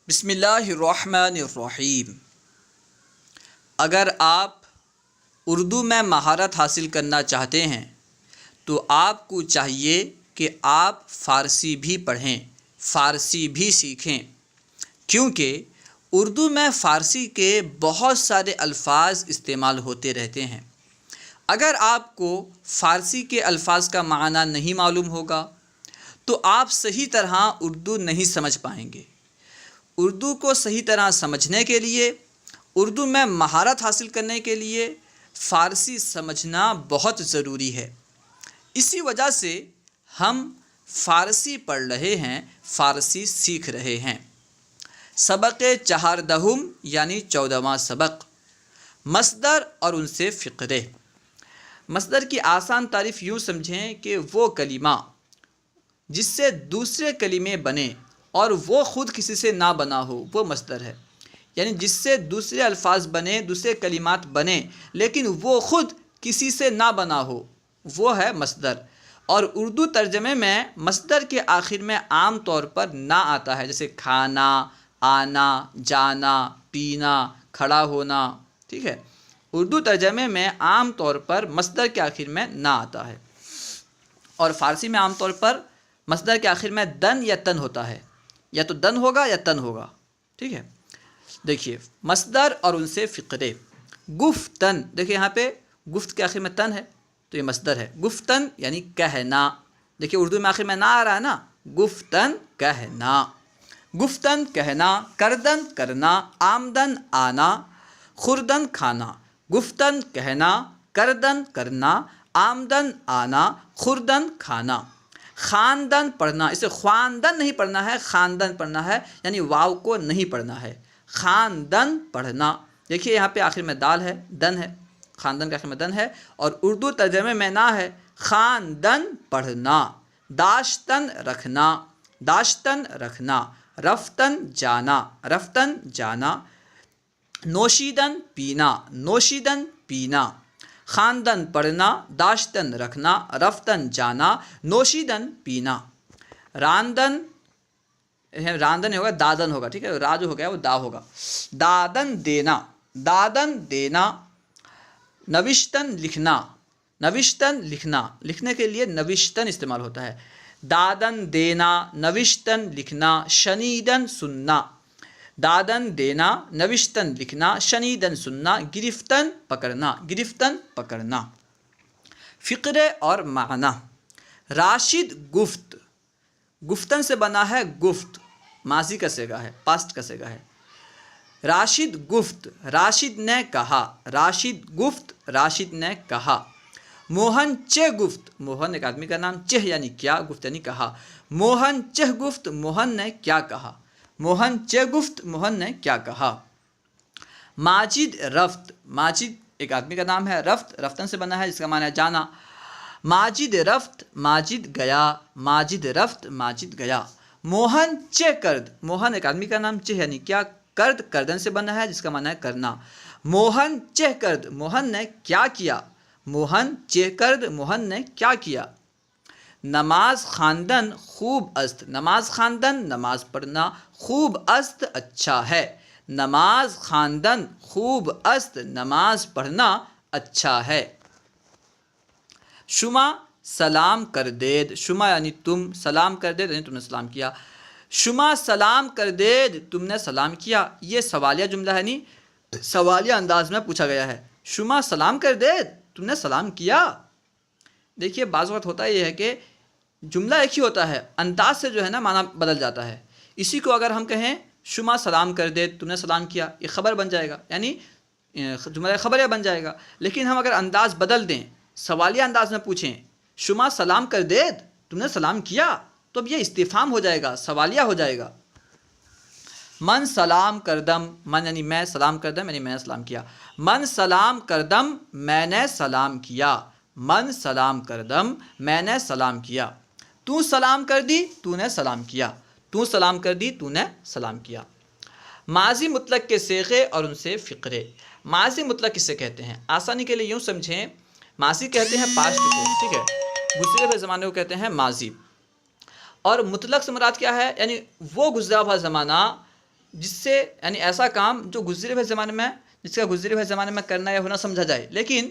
بسم اللہ الرحمن الرحیم۔ اگر آپ اردو میں مہارت حاصل کرنا چاہتے ہیں تو آپ کو چاہیے کہ آپ فارسی بھی پڑھیں، فارسی بھی سیکھیں، کیونکہ اردو میں فارسی کے بہت سارے الفاظ استعمال ہوتے رہتے ہیں۔ اگر آپ کو فارسی کے الفاظ کا معنی نہیں معلوم ہوگا تو آپ صحیح طرح اردو نہیں سمجھ پائیں گے۔ اردو کو صحیح طرح سمجھنے کے لیے، اردو میں مہارت حاصل کرنے کے لیے فارسی سمجھنا بہت ضروری ہے۔ اسی وجہ سے ہم فارسی پڑھ رہے ہیں، فارسی سیکھ رہے ہیں۔ سبق چہاردہم یعنی 14واں سبق، مصدر اور ان سے فقرے۔ مصدر کی آسان تعریف یوں سمجھیں کہ وہ کلمہ جس سے دوسرے کلمے بنے اور وہ خود کسی سے نہ بنا ہو، وہ مصدر ہے۔ یعنی جس سے دوسرے الفاظ بنے، دوسرے کلمات بنے، لیکن وہ خود کسی سے نہ بنا ہو، وہ ہے مصدر۔ اور اردو ترجمے میں مصدر کے آخر میں عام طور پر نہ آتا ہے، جیسے کھانا، آنا، جانا، پینا، کھڑا ہونا، ٹھیک ہے۔ اردو ترجمے میں عام طور پر مصدر کے آخر میں نہ آتا ہے، اور فارسی میں عام طور پر مصدر کے آخر میں دن یا تن ہوتا ہے، یا تو دن ہوگا یا تن ہوگا، ٹھیک ہے۔ دیکھیے مصدر اور ان سے فقرے۔ گفتن، دیکھیے یہاں پہ گفت کے آخر میں تن ہے تو یہ مصدر ہے۔ گفتن یعنی کہنا، دیکھیے اردو میں آخر میں نہ آ رہا ہے نا، گفتن کہنا، گفتن کہنا، کردن کرنا، آمدن آنا، خوردن کھانا۔ گفتن کہنا، کردن کرنا، آمدن آنا، خوردن کھانا۔ خواندن پڑھنا، اسے خواندن نہیں پڑھنا ہے، خواندن پڑھنا ہے، یعنی واو کو نہیں پڑھنا ہے۔ خواندن پڑھنا، دیکھیے یہاں پہ آخر میں دال ہے، دن ہے، خواندن کے آخر میں دن ہے، اور اردو ترجمے میں نہ ہے۔ خواندن پڑھنا، داشتن رکھنا، داشتن رکھنا، رفتن جانا، رفتن جانا، نوشیدن پینا، نوشیدن پینا۔ خواندن پڑھنا، داشتن رکھنا، رفتن جانا، نوشیدن پینا۔ راندن، راندن ہوگا، دادن ہوگا، ٹھیک ہے، را جو ہو گیا وہ دا ہوگا۔ دادن دینا، دادن دینا۔ نوشتن لکھنا، نوشتن لکھنا، لکھنے کے لیے نوشتن استعمال ہوتا ہے۔ دادن دینا، نوشتن لکھنا، شنیدن سننا۔ دادن دینا، نوشتن لکھنا، شنیدن سننا، گرفتن پکڑنا، گرفتن پکڑنا۔ فقرے اور معنی۔ راشد گفت، گفتن سے بنا ہے گفت، ماضی کا صیغہ ہے، پاسٹ کا صیغہ ہے۔ راشد گفت، راشد نے کہا، راشد گفت، راشد نے کہا۔ موہن چہ گفت، موہن ایک آدمی کا نام، چہ یعنی کیا، گفت یعنی کہا۔ موہن چہ گفت، موہن نے کیا کہا، موہن چہ گفت، موہن نے کیا کہا۔ ماجد رفت، ماجد ایک آدمی کا نام ہے، رفت رفتن سے بنا ہے جس کا معنی ہے جانا۔ ماجد رفت، ماجد گیا، ماجد رفت، ماجد گیا۔ موہن چہ کرد، موہن ایک آدمی کا نام، چہ یعنی کیا، کرد کردن سے بنا ہے جس کا معنی ہے کرنا۔ موہن چہ کرد، موہن نے کیا کیا، موہن چہ کرد، موہن نے کیا کیا۔ نماز خواندن خوب است، نماز خواندن نماز پڑھنا، خوب است اچھا ہے۔ نماز خواندن خوب است، نماز پڑھنا اچھا ہے۔ شما سلام کر دید، شما یعنی تم، سلام کر دید یعنی تم نے سلام کیا۔ شما سلام کر دید، تم نے سلام کیا۔ یہ سوالیہ جملہ ہے، یعنی سوالیہ انداز میں پوچھا گیا ہے۔ شما سلام کر دید، تم نے سلام کیا۔ دیکھیے بعض وقت ہوتا یہ ہے کہ جملہ ایک ہی ہوتا ہے، انداز سے جو ہے نا معنی بدل جاتا ہے۔ اسی کو اگر ہم کہیں شما سلام کر دے، تم نے سلام کیا، یہ خبر بن جائے گا، یعنی جملہ خبریہ بن جائے گا۔ لیکن ہم اگر انداز بدل دیں، سوالیہ انداز میں پوچھیں شما سلام کر دے، تم نے سلام کیا، تو اب یہ استفہام ہو جائے گا، سوالیہ ہو جائے گا۔ من سلام کردم، من یعنی میں، سلام کردم یعنی میں نے سلام کیا۔ من سلام کردم، میں نے سلام کیا، من سلام کردم، میں نے سلام کیا۔ تو سلام کر دی، تو نے سلام کیا، تو سلام کر دی، تو نے سلام کیا۔ ماضی مطلق کے صیغے اور ان سے فقرے۔ ماضی مطلق کسے کہتے ہیں؟ آسانی کے لیے یوں سمجھیں، ماضی کہتے ہیں پاسٹ کو، ٹھیک ہے، گزرے ہوئے زمانے کو کہتے ہیں ماضی، اور مطلق سے مراد کیا ہے؟ یعنی وہ گزرا ہوا زمانہ جس سے یعنی ایسا کام جو گزرے ہوئے زمانے میں جس کا گزرے ہوئے زمانے میں کرنا یا ہونا سمجھا جائے، لیکن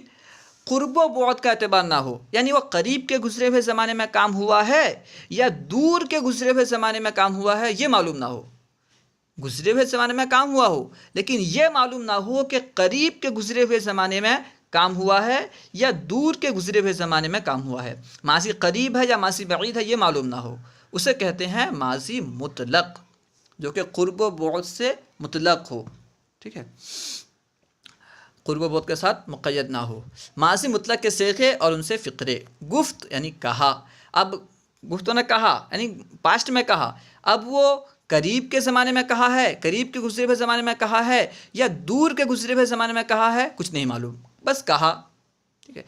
قرب و بعد کا اعتبار نہ ہو، یعنی وہ قریب کے گزرے ہوئے زمانے میں کام ہوا ہے یا دور کے گزرے ہوئے زمانے میں کام ہوا ہے یہ معلوم نہ ہو۔ گزرے ہوئے زمانے میں کام ہوا ہو لیکن یہ معلوم نہ ہو کہ قریب کے گزرے ہوئے زمانے میں کام ہوا ہے یا دور کے گزرے ہوئے زمانے میں کام ہوا ہے، ماضی قریب ہے یا ماضی بعید ہے یہ معلوم نہ ہو، اسے کہتے ہیں ماضی مطلق، جو کہ قرب و بعد سے مطلق ہو، ٹھیک ہے، قرب و بعد کے ساتھ مقید نہ ہو۔ ماضی مطلق کے صیغے اور ان سے فقرے، گفت یعنی کہا، اب گفتوں نے کہا یعنی پاسٹ میں کہا، اب وہ قریب کے زمانے میں کہا ہے، قریب کے گزرے ہوئے زمانے میں کہا ہے یا دور کے گزرے ہوئے زمانے میں کہا ہے، کچھ نہیں معلوم، بس کہا، ٹھیک ہے۔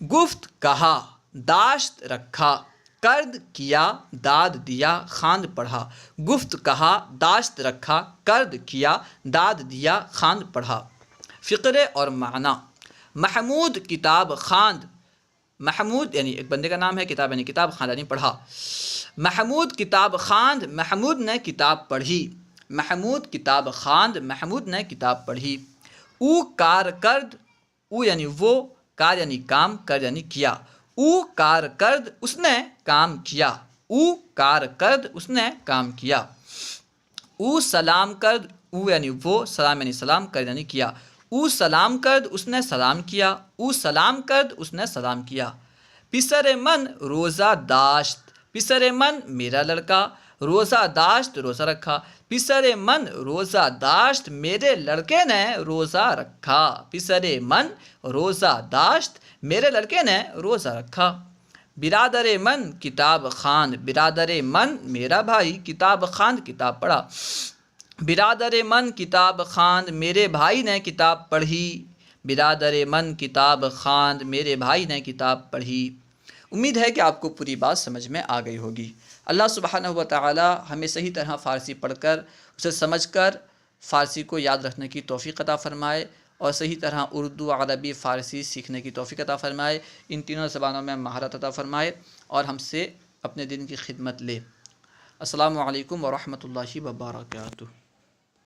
گفت کہا، داشت رکھا، کرد کیا، داد دیا، خواند پڑھا۔ گفت کہا، داشت رکھا، کرد کیا، داد دیا، خواند پڑھا۔ فقرے اور معنی، محمود کتاب خواند، محمود یعنی ایک بندے کا نام ہے، کتاب یعنی کتاب، خواند یعنی پڑھا۔ محمود کتاب خواند، محمود نے کتاب پڑھی، محمود کتاب خواند، محمود نے کتاب پڑھی۔ او کار کرد، او یعنی وہ، کار یعنی کام، کر یعنی کیا، او کار کرد اس نے کام کیا، او کار کرد اس نے کام کیا۔ او سلام کرد، او یعنی وہ، سلام یعنی سلام، کر یعنی کیا، او سلام کرد اس نے سلام کیا، او سلام کرد اس نے سلام کیا۔ پسر من روزہ داشت، پسر من میرا لڑکا، روزہ داشت روزہ رکھا، پسر من روزہ داشت میرے لڑکے نے روزہ رکھا، پسر من روزہ داشت میرے لڑکے نے روزہ رکھا۔ برادر من کتاب خواند، برادر من میرا بھائی کتاب خواند کتاب پڑھا، برادر من کتاب خواند میرے بھائی نے کتاب پڑھی، برادر من کتاب خواند میرے بھائی نے کتاب پڑھی۔ امید ہے کہ آپ کو پوری بات سمجھ میں آ گئی ہوگی۔ اللہ سبحانہ و تعالی ہمیں صحیح طرح فارسی پڑھ کر اسے سمجھ کر فارسی کو یاد رکھنے کی توفیق عطا فرمائے اور صحیح طرح اردو، عربی، فارسی سیکھنے کی توفیق عطا فرمائے، ان تینوں زبانوں میں مہارت عطا فرمائے اور ہم سے اپنے دین کی خدمت لے۔ السلام علیکم ورحمۃ اللہ وبرکاتہ۔